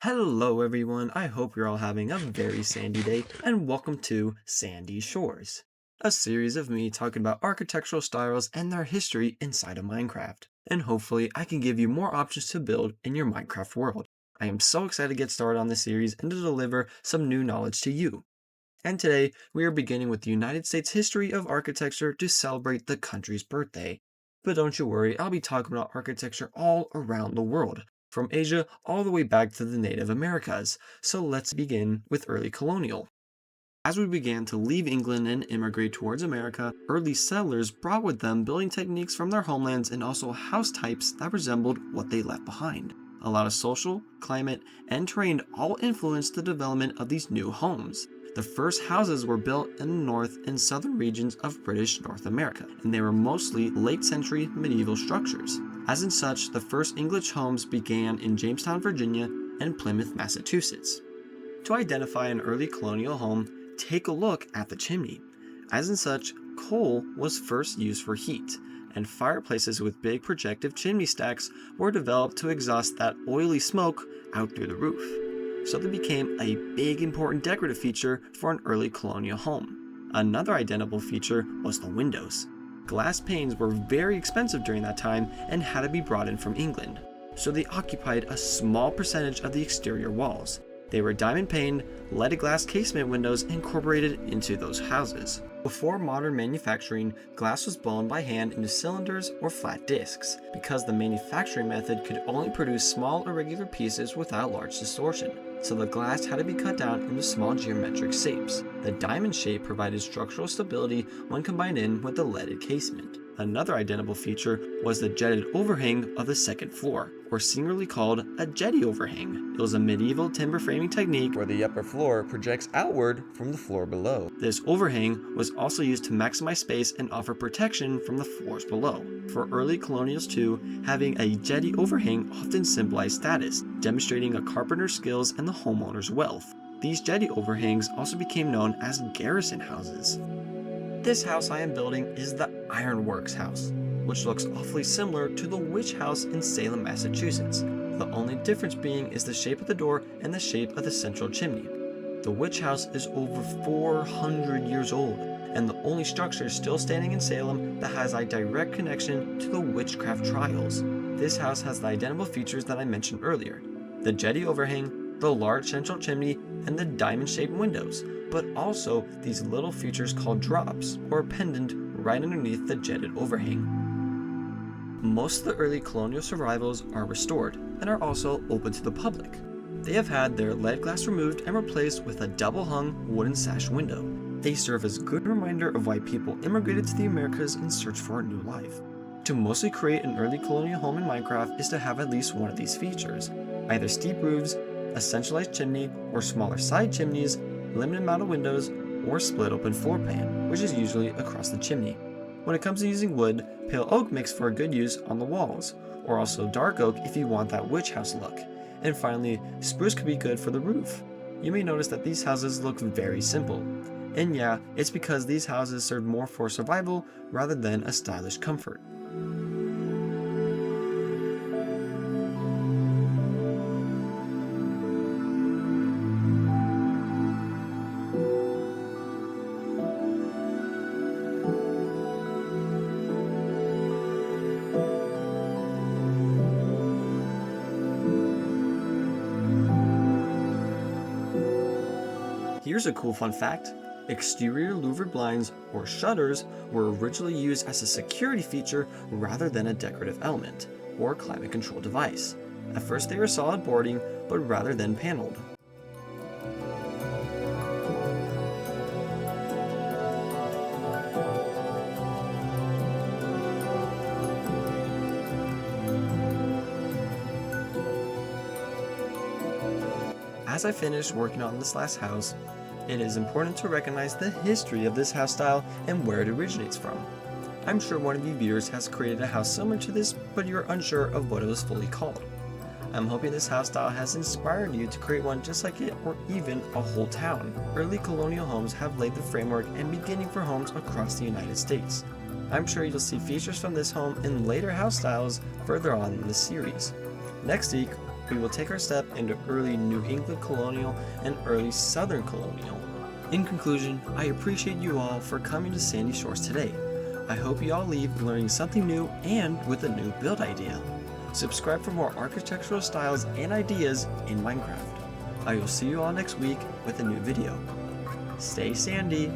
Hello everyone, I hope you're all having a very sandy day and welcome to Sandy Shores, a series of me talking about architectural styles and their history inside of Minecraft. And hopefully I can give you more options to build in your Minecraft world. I am so excited to get started on this series and to deliver some new knowledge to you. And today we are beginning with the United States history of architecture to celebrate the country's birthday. But don't you worry, I'll be talking about architecture all around the world, from Asia all the way back to the Native Americas. So let's begin with early colonial. As we began to leave England and immigrate towards America, early settlers brought with them building techniques from their homelands and also house types that resembled what they left behind. A lot of social, climate, and terrain all influenced the development of these new homes. The first houses were built in the north and southern regions of British North America, and they were mostly late century medieval structures. As in such, the first English homes began in Jamestown, Virginia, and Plymouth, Massachusetts. To identify an early colonial home, take a look at the chimney. As in such, coal was first used for heat, and fireplaces with big projective chimney stacks were developed to exhaust that oily smoke out through the roof. So they became a big important decorative feature for an early colonial home. Another identifiable feature was the windows. Glass panes were very expensive during that time and had to be brought in from England, so they occupied a small percentage of the exterior walls. They were diamond paned, leaded glass casement windows incorporated into those houses. Before modern manufacturing, glass was blown by hand into cylinders or flat discs, because the manufacturing method could only produce small irregular pieces without large distortion, so the glass had to be cut down into small geometric shapes. The diamond shape provided structural stability when combined in with the leaded casement. Another identifiable feature was the jetted overhang of the second floor, or singularly called a jetty overhang. It was a medieval timber framing technique where the upper floor projects outward from the floor below. This overhang was also used to maximize space and offer protection from the floors below. For early colonials too, having a jetty overhang often symbolized status, demonstrating a carpenter's skills and the homeowner's wealth. These jetty overhangs also became known as garrison houses. This house I am building is the Ironworks house, which looks awfully similar to the Witch House in Salem, Massachusetts. The only difference being is the shape of the door and the shape of the central chimney. The Witch House is over 400 years old, and the only structure still standing in Salem that has a direct connection to the witchcraft trials. This house has the identical features that I mentioned earlier: the jetty overhang, the large central chimney, and the diamond-shaped windows, but also these little features called drops, or a pendant right underneath the jetted overhang. Most of the early colonial survivals are restored and are also open to the public. They have had their lead glass removed and replaced with a double-hung wooden sash window. They serve as a good reminder of why people immigrated to the Americas in search for a new life. To mostly create an early colonial home in Minecraft is to have at least one of these features: either steep roofs, a centralized chimney, or smaller side chimneys, limited amount of windows, or split open floor pan, which is usually across the chimney. When it comes to using wood, pale oak makes for a good use on the walls, or also dark oak if you want that witch house look. And finally, spruce could be good for the roof. You may notice that these houses look very simple. And yeah, it's because these houses served more for survival rather than a stylish comfort. Here's a cool fun fact: exterior louvered blinds, or shutters, were originally used as a security feature rather than a decorative element, or climate control device. At first they were solid boarding, but rather than paneled. As I finish working on this last house, it is important to recognize the history of this house style and where it originates from. I'm sure one of you viewers has created a house similar to this, but you're unsure of what it was fully called. I'm hoping this house style has inspired you to create one just like it, or even a whole town. Early colonial homes have laid the framework and beginning for homes across the United States. I'm sure you'll see features from this home in later house styles further on in the series. Next week, we will take our step into early New England colonial and early Southern colonial. In conclusion, I appreciate you all for coming to Sandy Shores today. I hope you all leave learning something new and with a new build idea. Subscribe for more architectural styles and ideas in Minecraft. I will see you all next week with a new video. Stay sandy!